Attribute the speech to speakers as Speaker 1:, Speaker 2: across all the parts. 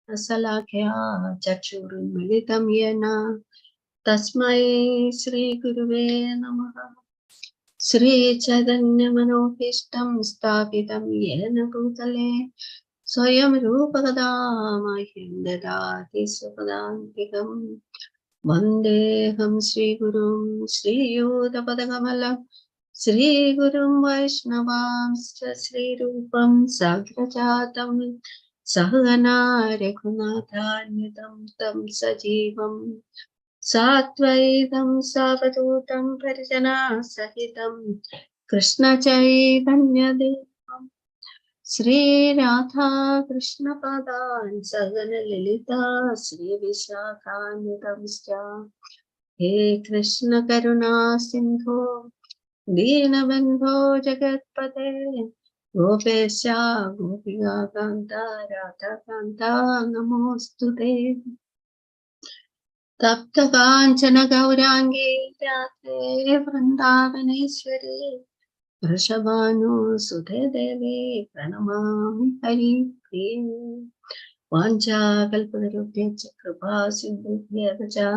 Speaker 1: Asalakya chakshurunmilitam yena tasmai Shri Guruve Namaha. Shri Chaitanya Manobhishtam Sthapitam Yena Bhutale Swayam Rupagadamahyam Dadati Supadantikam Vandeham Shri Gurum Shri Yudapadagamala Shri Gurum Vaishnavamscha Shri Rupam Sagrajatam Sahagana Raghunathanidam Tam Sajivam Satvaitam Savadutam Parijana Sahitam Krishna Chaitanya Devam Shri Radha Krishna Padan Sagana Lilita Shri Vishakhanidamscha He Krishna Karuna Sindho Deenabandho Jagatpate Gopesha Gopika Kanta Radha Kanta Namostute Tapta Kanchana Gaurangi Radhe Vrindavaneshwari Vrishabhanu Sudhe Devi Pranamami Hari Priya Vancha Kalpatarubhya Kripa Sindhubhya Vacha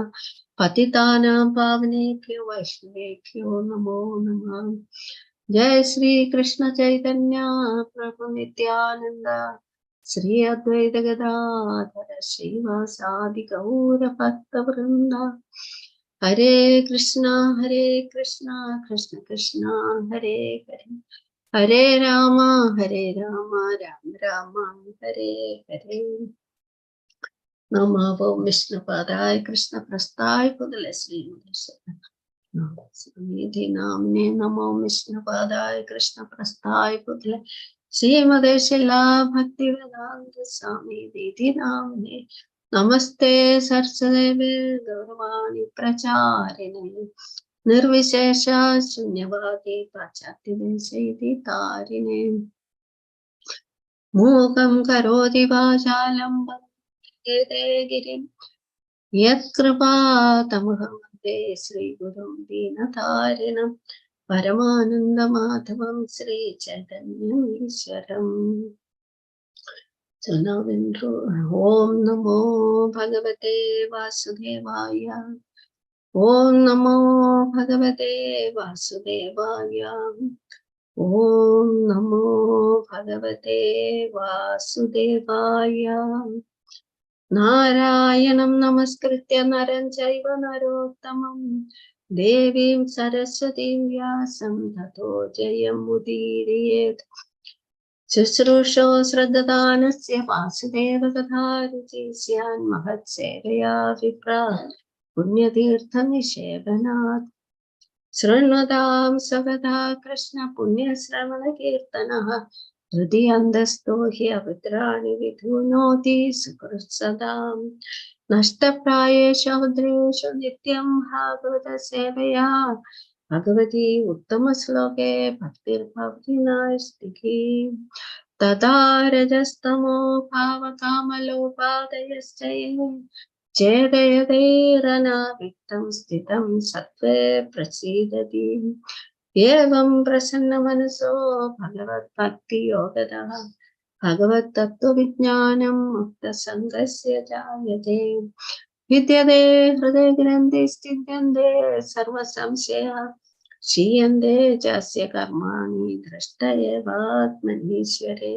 Speaker 1: Patitanam Pavanebhyo Vaishnavebhyo Namo Namah Jai Shri Krishna Chaitanya Prabhu Nityananda Shri Advaita Gadadhara Srivasadi Gaura Bhakta Vrinda Hare Krishna Krishna Krishna Hare Hare Hare Rama Rama Rama Hare Hare Namo Vishnu Padaya Krishna Prasthaya Pudale Srimad Namne Namo Vishnu Padaya Krishna Prasthaya Pudale Srimad Shila Bhakti Vedanta Swami Diti Namne Namaste Saraswati Gauravani Pracharine Nirvishesha Shunyavadi Pachati Deshaiti Tarine Mukam Karoti Vachalam Bhakti Girim Yat Kripa Tamaham Shri Gurum Dinatharinam Paramananda Madhavam Shri Chaitanya Ishwaram. So now in Om Namo Bhagavate Vasudevaya. Om Namo Bhagavate Vasudevaya. Om Namo Bhagavate Vasudevaya. Narayanam Namaskritya Naram Chaiva Narottamam Devim Saraswatim Vyasam Tato Jayam Mudiriyet Shushrusho Sraddhadanasya Vasudeva Katharuchi Syan Mahatsevaya Vipra Punyatirtham Nishevanat Srunadam Savada Krishna Punya Sravana Kirtanaha Hridiyandasto hi avitrani vidhunoti sukrutsadam Nashtaprayesha Udreshu Nityam Bhagavata Sevaya Bhagavati Uttama Sloke Bhaktir Bhavdina Stikhi Tada Rajastamo Bhavakamalopadayaschaye Chedayadherana Vittam Stitam Sattve Prasidati Evam Prasanna Manaso Bhagavat Bhakti Yogadaha Bhagavat Tattva Vijnanam Mukta Sangasya Jayate Vidyade Hriday Grande Stidyande Sarva Samshaya Shiyande Jasya Karmani Drashtayevatmanishware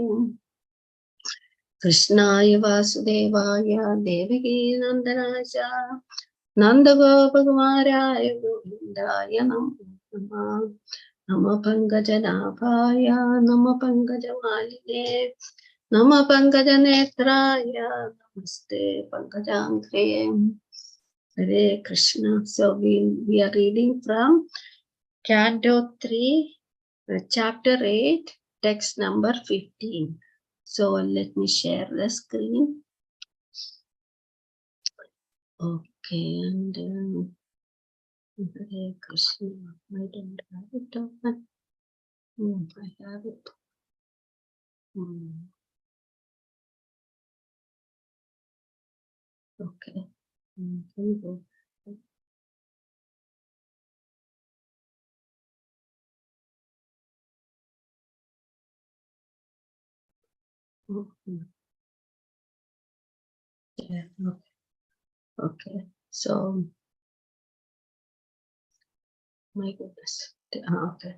Speaker 1: Krishnaya Vasudevaya Devaki Nandanaja Nanda Gopakumaraya Govindaya Namah Nama Pankajanabhaya Nama Pankajamaline Nama Pankajanetraya Namaste Pankajankre Hare Krishna. So we are reading from Canto 3, Chapter 8, text number 15. So let me share the screen. Okay, and Hare Krishna. I don't have it open. I have it. Okay. Can we go? Yeah. Okay. So, my goodness. Okay.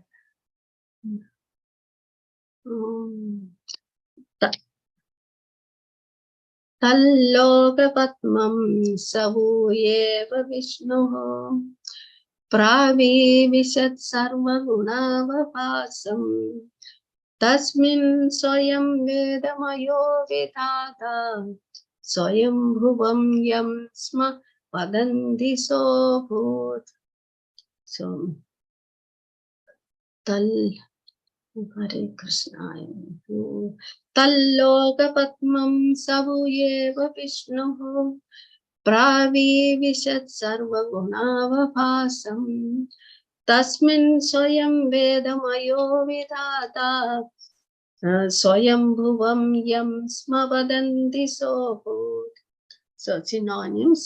Speaker 1: तल्लोकपद्मं सवूयेव विष्णुः प्राविविशत् सर्वगुणावभासम् तस्मिन् स्वयं वेदमयो विधाता स्वयं भुवं यं स्म वदन्ति सोऽभूत्. So, Hare Krishna. Tallokapatmam savuyeva Vishnuhu pravivishat sarvagunavabhasam tasmin swayam vedamayo vidhata swayam bhuvam yam sma vadanti sohut. So synonyms: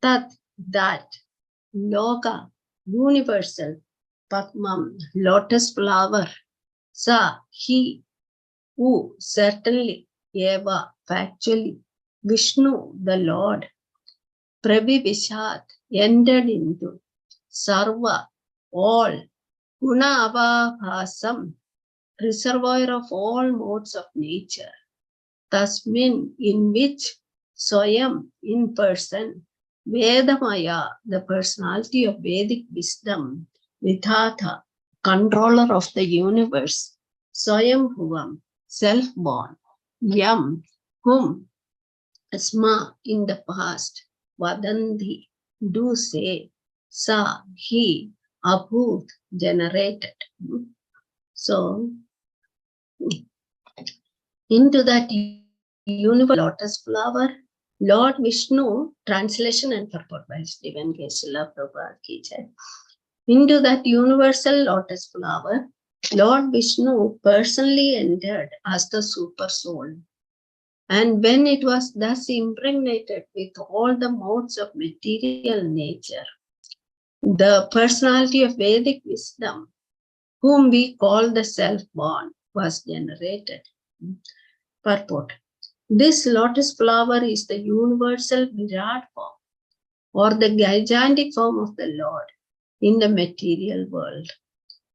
Speaker 1: tat, that, loka, universal, padmam, lotus flower, sa, he, who, certainly, eva, factually, Vishnu, the Lord, Prabhivishat, entered into, Sarva, all, Guna Avabhasam, reservoir of all modes of nature, Tasmin, in which, Swayam, in person, Vedamaya, the personality of Vedic wisdom, Vidhata, controller of the universe, Swayambhuvam, self-born, Yam, whom, Asma, in the past, Vadanti, do say, Sa, he, Abhut, generated. So, into that universal lotus flower, Lord Vishnu, translation and purport by Stephen K. Srila Prabhupada Ki Jai. Into that universal lotus flower, Lord Vishnu personally entered as the super soul. And when it was thus impregnated with all the modes of material nature, the personality of Vedic wisdom, whom we call the self-born, was generated. Purport. This lotus flower is the universal Virat form, or the gigantic form of the Lord in the material world.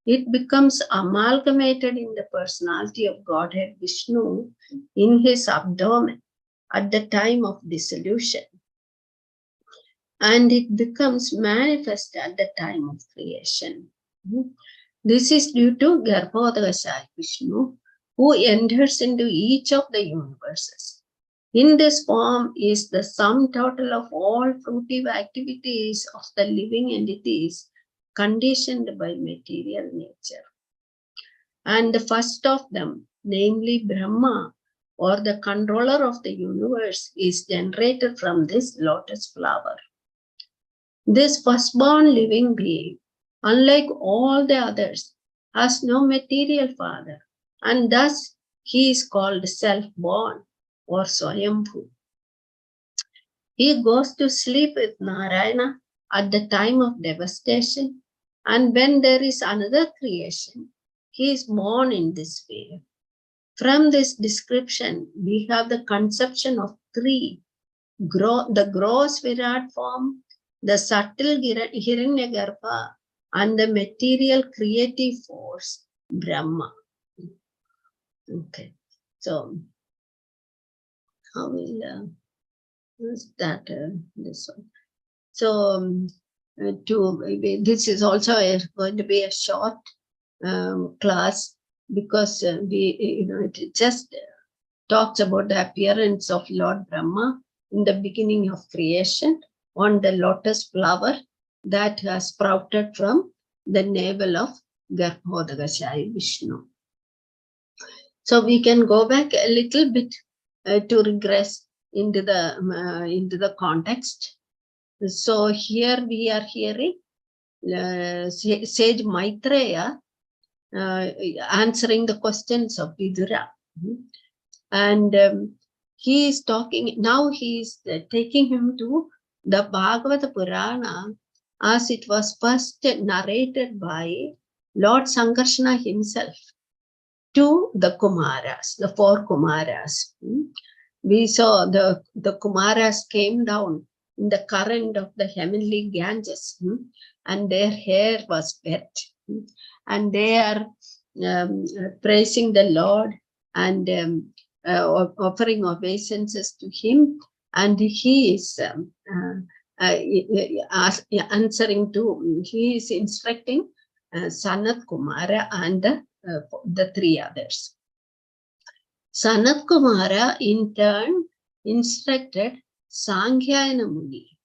Speaker 1: It becomes amalgamated in the personality of Godhead Vishnu in his abdomen at the time of dissolution, and it becomes manifest at the time of creation. This is due to Garbhodakashayi Vishnu, who enters into each of the universes. In this form is the sum total of all fruitive activities of the living entities conditioned by material nature. And the first of them, namely Brahma, or the controller of the universe, is generated from this lotus flower. This firstborn living being, unlike all the others, has no material father, and thus he is called self-born or Swayambhu. He goes to sleep with Narayana at the time of devastation, and when there is another creation, he is born in this way. From this description, we have the conception of three: the gross Virat form, the subtle Hiranyagarbha, and the material creative force, Brahma. Okay, so how will start this one? So this is also going to be a short class, because it just talks about the appearance of Lord Brahma in the beginning of creation on the lotus flower that has sprouted from the navel of Garbhodakashayi Vishnu. So we can go back a little bit to regress into the context. So here we are hearing sage Maitreya answering the questions of Vidura. And he is talking, now he is taking him to the Bhagavata Purana as it was first narrated by Lord Sankarshana himself to the Kumaras, the four Kumaras. we saw the Kumaras came down in the current of the heavenly Ganges, and their hair was wet, and they are praising the Lord and offering obeisances to him, and he is answering to, he is instructing Sanat Kumara and the three others. Sanat Kumara in turn instructed Sandhya Muni,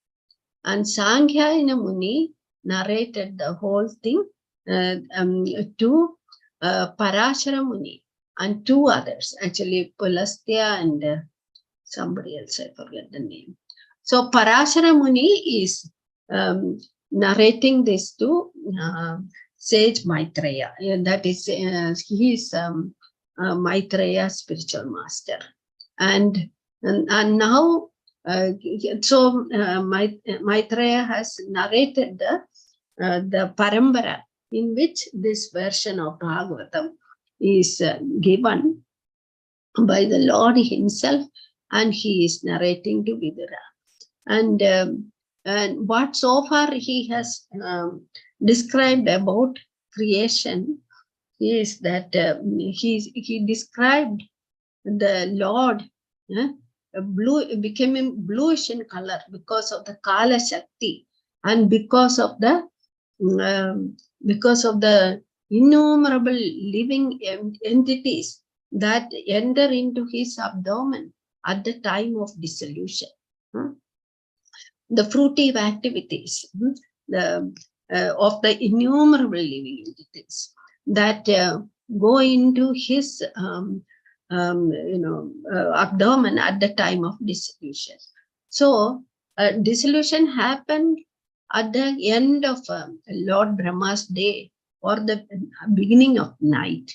Speaker 1: and Sandhya Muni narrated the whole thing to Parashara Muni and two others, actually Pulastya and somebody else, I forget the name. So Parashara Muni is narrating this to sage Maitreya. That is, he is Maitreya spiritual master. And now, so Maitreya has narrated the Parambara in which this version of Bhagavatam is given by the Lord himself, and he is narrating to Vidura. And what so far he has described about creation is that he described the Lord becoming bluish in color because of the Kala Shakti and because of the innumerable living entities that enter into his abdomen at the time of dissolution. The fruitive activities of the innumerable living entities that go into his abdomen at the time of dissolution. So dissolution happened at the end of Lord Brahma's day or the beginning of night.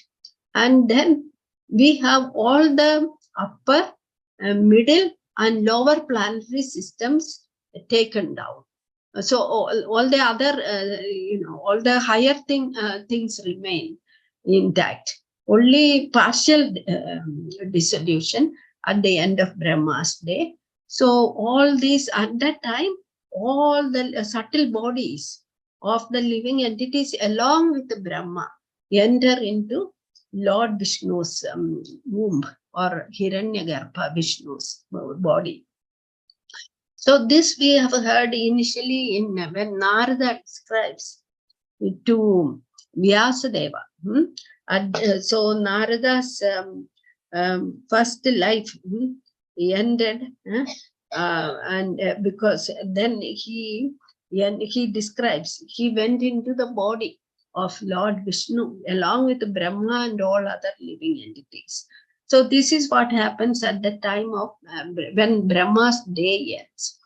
Speaker 1: And then we have all the upper, middle and lower planetary systems taken down. So all the other, all the higher things remain intact. Only partial dissolution at the end of Brahma's day. So all these, at that time, all the subtle bodies of the living entities along with the Brahma enter into Lord Vishnu's womb, or Hiranyagarbha, Vishnu's body. So this we have heard initially when Narada describes to Vyasadeva. So Narada's first life ended, and because then he describes, he went into the body of Lord Vishnu along with Brahma and all other living entities. So this is what happens at the time of when Brahma's day ends.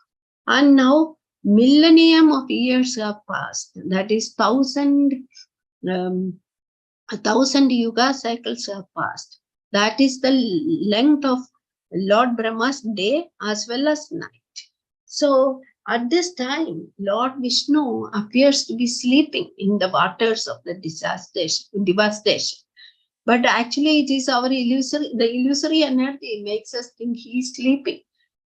Speaker 1: And now millennium of years have passed. That is 1,000 yuga cycles have passed. That is the length of Lord Brahma's day as well as night. So at this time, Lord Vishnu appears to be sleeping in the waters of the devastation. But actually it is our illusory energy makes us think he is sleeping.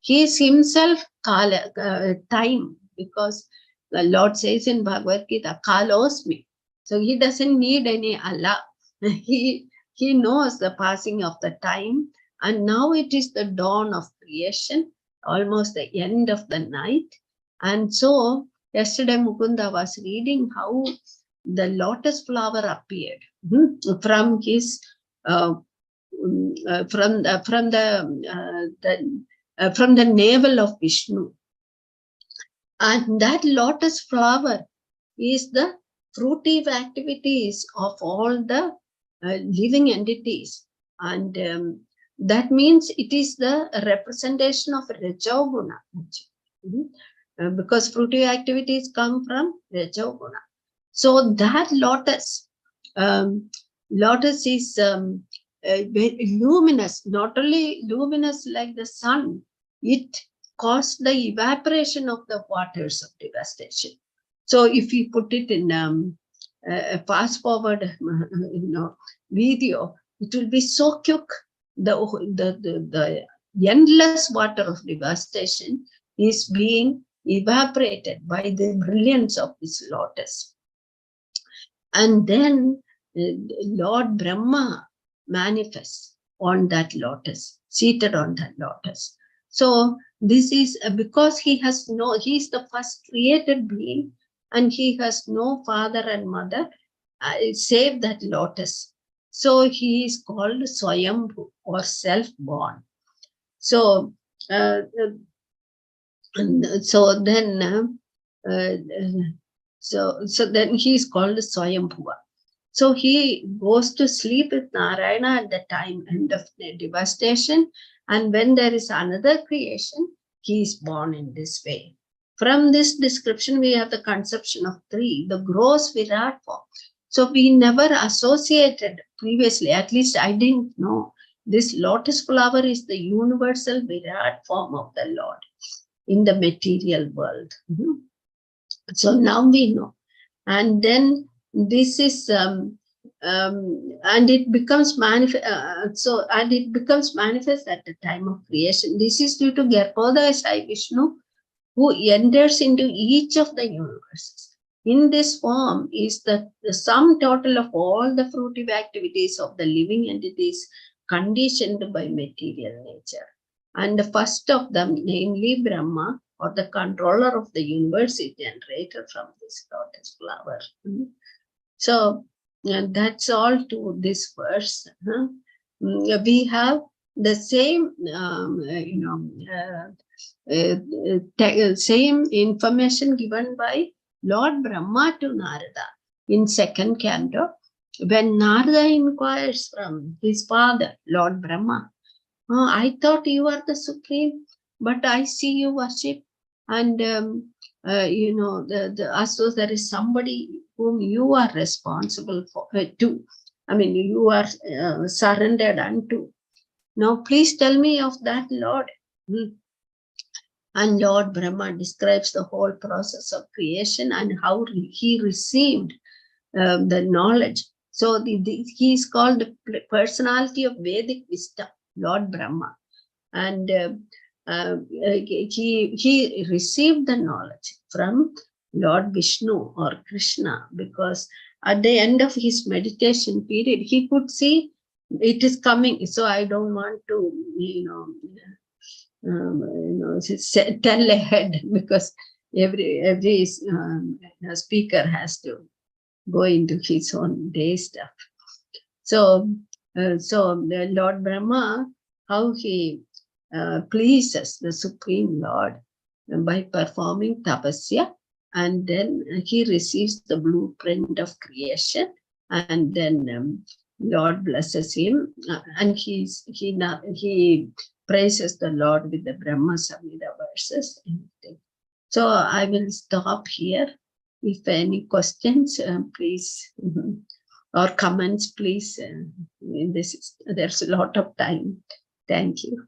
Speaker 1: He is himself time, because the Lord says in Bhagavad Gita, Kalosmi. So he doesn't need any Allah. He knows the passing of the time. And now it is the dawn of creation, almost the end of the night. And so yesterday Mukunda was reading how the lotus flower appeared from his from the navel of Vishnu. And that lotus flower is the fruitive activities of all the living entities. And that means it is the representation of Rajoguna. Because fruitive activities come from Rajoguna. So that lotus is luminous, not only luminous like the sun, it caused the evaporation of the waters of devastation. So if you put it in a fast forward video, it will be so quick. The endless water of devastation is being evaporated by the brilliance of this lotus. And then Lord Brahma manifests on that lotus, seated on that lotus. So this is because he is the first created being, and he has no father and mother save that lotus. So he is called Swayambhu, or self-born. So so then then he is called Swayambhuva. So he goes to sleep with Narayana at the time end of the devastation, and when there is another creation, he is born in this way. From this description, we have the conception of three, the gross Virat form. So we never associated previously, at least I didn't know, this lotus flower is the universal Virat form of the Lord in the material world. So now we know. And then this is and it becomes manifest. And it becomes manifest at the time of creation. This is due to Garbhodaya Vishnu, who enters into each of the universes. In this form is the sum total of all the fruitive activities of the living entities conditioned by material nature. And the first of them, namely Brahma, or the controller of the universe, is generated from this lotus flower. So that's all to this verse. We have the same, same information given by Lord Brahma to Narada in second canto, when Narada inquires from his father, Lord Brahma, I thought you are the supreme, but I see you worship, and as though there is somebody whom you are responsible for to. I mean, you are surrendered unto. Now, please tell me of that, Lord. And Lord Brahma describes the whole process of creation and how he received the knowledge. So he is called the personality of Vedic wisdom, Lord Brahma. And he received the knowledge from Lord Vishnu or Krishna, because at the end of his meditation period, he could see it is coming. So I don't want to, tell ahead, because every speaker has to go into his own day stuff. So the Lord Brahma, how he pleases the Supreme Lord by performing tapasya, and then he receives the blueprint of creation, and then Lord blesses him, and he praises the Lord with the Brahma Samhita verses. So I will stop here. If any questions, please, or comments, please. There's a lot of time. Thank you.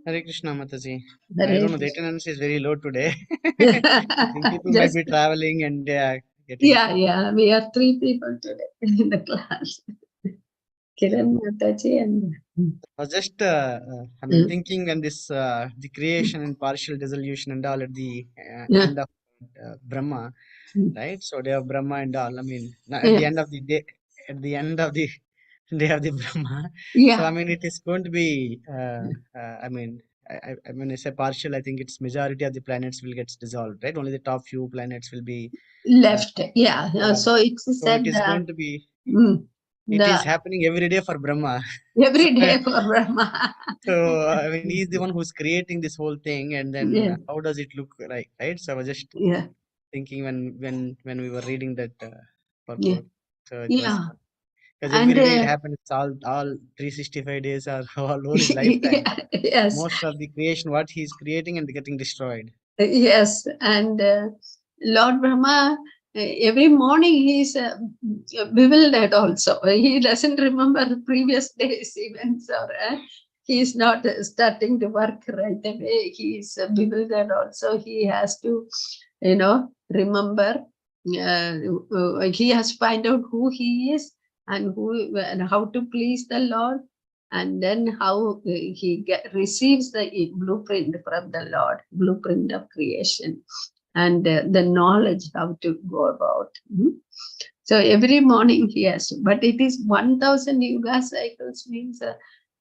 Speaker 2: Hare Krishna, Mataji. I don't know, the attendance is very low today. People might be traveling and getting.
Speaker 1: Yeah, we are 3 people today in the class. Kiran, Mataji, and.
Speaker 2: I was just, thinking on this, the creation and partial dissolution and all at the end of Brahma, right? So they have Brahma and all. I mean, at the end of the day, at the end of the day of the Brahma. So I mean, it is going to be. I mean, when I say partial, I think it's majority of the planets will get dissolved, right? Only the top few planets will be
Speaker 1: left. So it's
Speaker 2: so
Speaker 1: said
Speaker 2: it is going to be. It is
Speaker 1: the
Speaker 2: happening every day for Brahma.
Speaker 1: every day for Brahma.
Speaker 2: So I mean, he's the one who's creating this whole thing, and then how does it look like, right? So I was just thinking when we were reading that purport. So it was because every day it happens. All 365 days are all over his lifetime.
Speaker 1: Yes.
Speaker 2: Most of the creation, what he's creating and getting destroyed.
Speaker 1: Yes, and Lord Brahma, every morning he's bewildered also. He doesn't remember the previous day's events, or he's not starting to work right away. He's bewildered also. He has to, remember. He has to find out who he is, and how to please the Lord, and then how he receives the blueprint from the Lord, blueprint of creation, and the knowledge how to go about. So every morning he has to, but it is 1000 yuga cycles means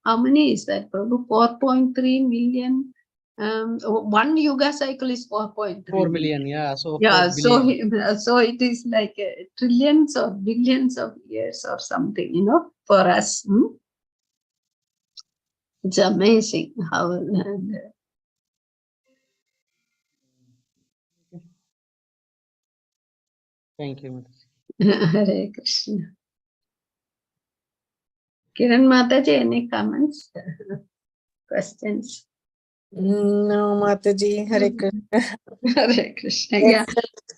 Speaker 1: how many is that? Probably 4.3 million. One yuga cycle is 4.3
Speaker 2: 4 million, yeah. So 4
Speaker 1: yeah,
Speaker 2: billion.
Speaker 1: so it is like trillions or billions of years or something, you know, for us. It's amazing how.
Speaker 2: Thank you, Mataji.
Speaker 1: Hare Krishna. Kiran Mataji, any comments, questions?
Speaker 3: No, Mataji, Hare Krishna.
Speaker 1: Hare Krishna. Yeah.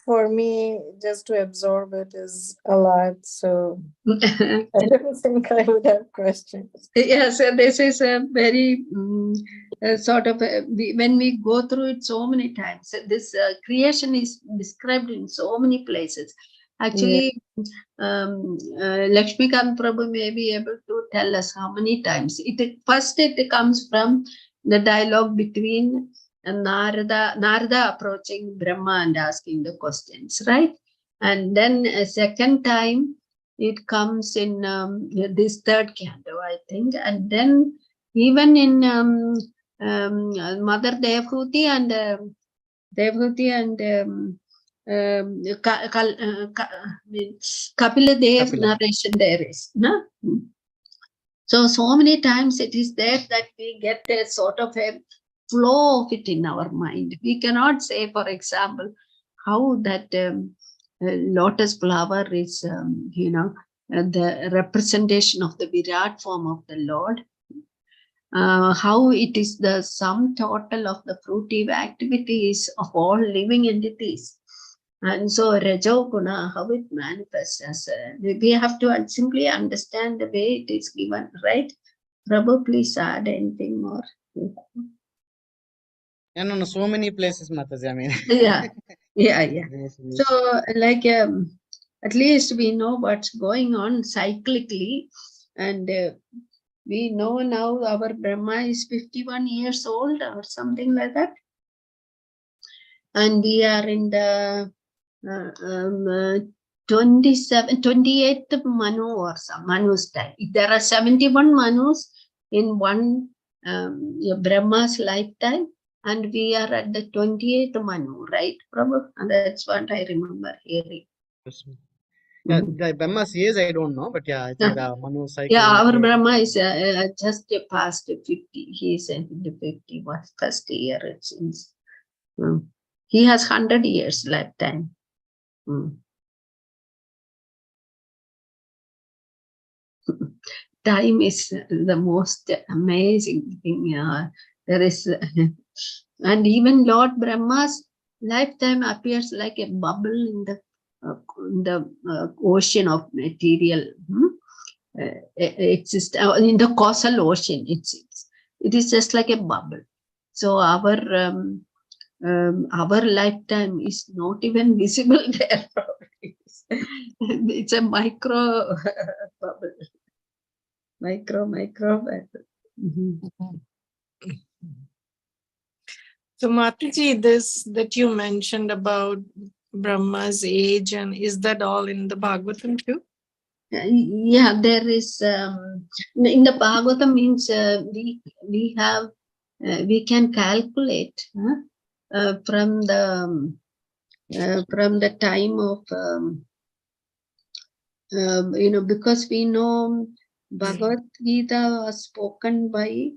Speaker 3: For me, just to absorb it is a lot. So I don't think I would have questions.
Speaker 1: Yeah, so this is a very sort of when we go through it so many times, this creation is described in so many places. Actually, Lakshmikant Prabhu may be able to tell us how many times. First it comes from the dialogue between Narada approaching Brahma and asking the questions, right? And then a second time it comes in this third canto, I think, and then even in Mother Devhuti and Kapila Dev narration there is. No? So many times it is there that we get a sort of a flow of it in our mind. We cannot say, for example, how that lotus flower is, the representation of the Virat form of the Lord. How it is the sum total of the fruitive activities of all living entities. And so Rajo Guna, how it manifests as we have to simply understand the way it is given, right? Prabhu, please add anything more.
Speaker 2: Yeah, no, so many places, Mataji. I mean,
Speaker 1: yeah. So, like, at least we know what's going on cyclically, and we know now our Brahma is 51 years old or something like that, and we are in the 28th Manu or some Manu's time. There are 71 Manus in one Brahma's lifetime, and we are at the 28th Manu, right? Probably, and that's what I remember hearing.
Speaker 2: Yeah, the Brahma's years I don't know, but yeah, I think the Manu cycle.
Speaker 1: Yeah, our Brahma is just past 50. He is in the 51st year, it seems. He has 100 years lifetime. Time is the most amazing thing. There is, and even Lord Brahma's lifetime appears like a bubble in the ocean of material exist in the causal ocean. It is just like a bubble. So our lifetime is not even visible there. It's a micro bubble. Micro bubble.
Speaker 3: So Mataji, this that you mentioned about Brahma's age, and is that all in the Bhagavatam too?
Speaker 1: Yeah, there is in the Bhagavatam means we have we can calculate from the time of because we know Bhagavad Gita was spoken by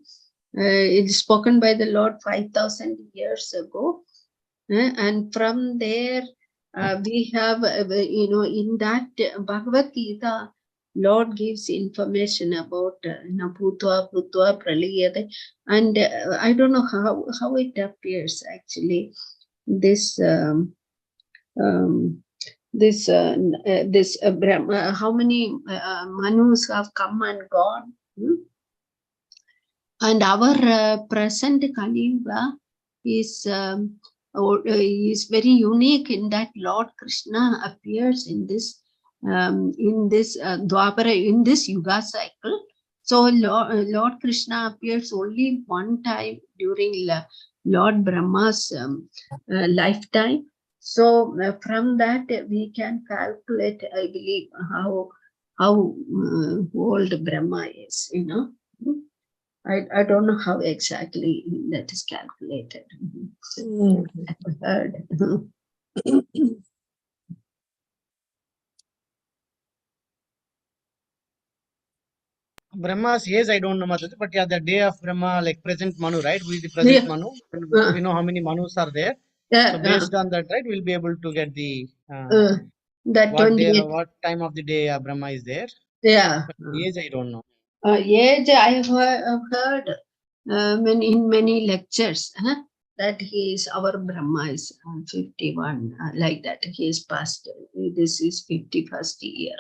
Speaker 1: it is spoken by the Lord 5,000 years ago, and from there we have in that Bhagavad Gita, Lord gives information about Bhutva Praliyate, and I don't know how it appears actually. This Brahma, how many Manus have come and gone, and our present Kali Yuga is very unique in that Lord Krishna appears in this in this Dwapara, in this Yuga cycle. So Lord Krishna appears only one time during Lord Brahma's lifetime. So from that we can calculate, I believe, how old Brahma is, you know. I don't know how exactly that is calculated. I've heard.
Speaker 2: Brahma's age, I don't know much, but yeah, the day of Brahma, like present Manu, right? Who is the present Manu? We know how many Manus are there. So based on that, right, we'll be able to get the
Speaker 1: that
Speaker 2: what day, what time of the day Brahma is there.
Speaker 1: Yeah.
Speaker 2: But age, I don't know.
Speaker 1: Age, I have heard in many lectures that he is, our Brahma is 51, like that. He is past. This is 51st year.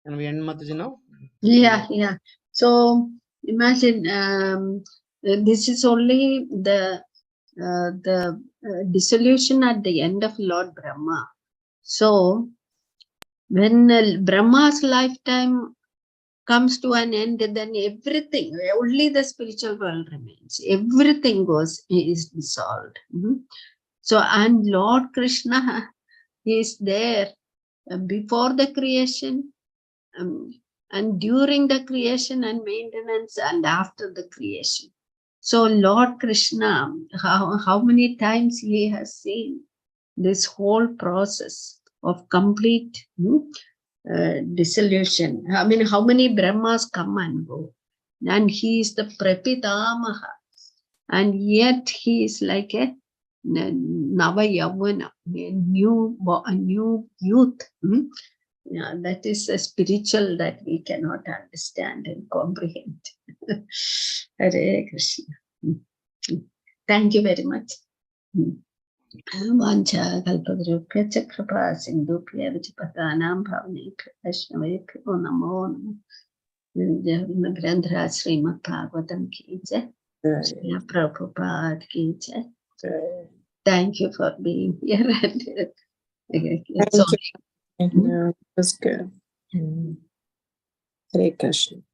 Speaker 2: And we end Mataji now?
Speaker 1: Yeah, yeah. So imagine this is only the dissolution at the end of Lord Brahma. So when Brahma's lifetime comes to an end, then everything, only the spiritual world remains. Everything is dissolved. So, and Lord Krishna is there before the creation, and during the creation and maintenance, and after the creation. So Lord Krishna, how many times he has seen this whole process of complete dissolution. I mean, how many Brahmas come and go, and he is the Prapitamaha, and yet he is like a Nava Yavana, a new youth. Yeah, that is a spiritual that we cannot understand and comprehend. Hare Krishna. Thank you very much. वाञ्छा कल्पतरुभ्यश्च कृपा सिन्धुभ्यः पतितानां पावनेभ्यो वैष्णवेभ्यो नमो नमः। ग्रंथराज श्रीमद् भागवतम की जय, श्रील प्रभुपाद की जय। Thank you for being here. It's
Speaker 3: Thank you. That's good. Hare Krishna.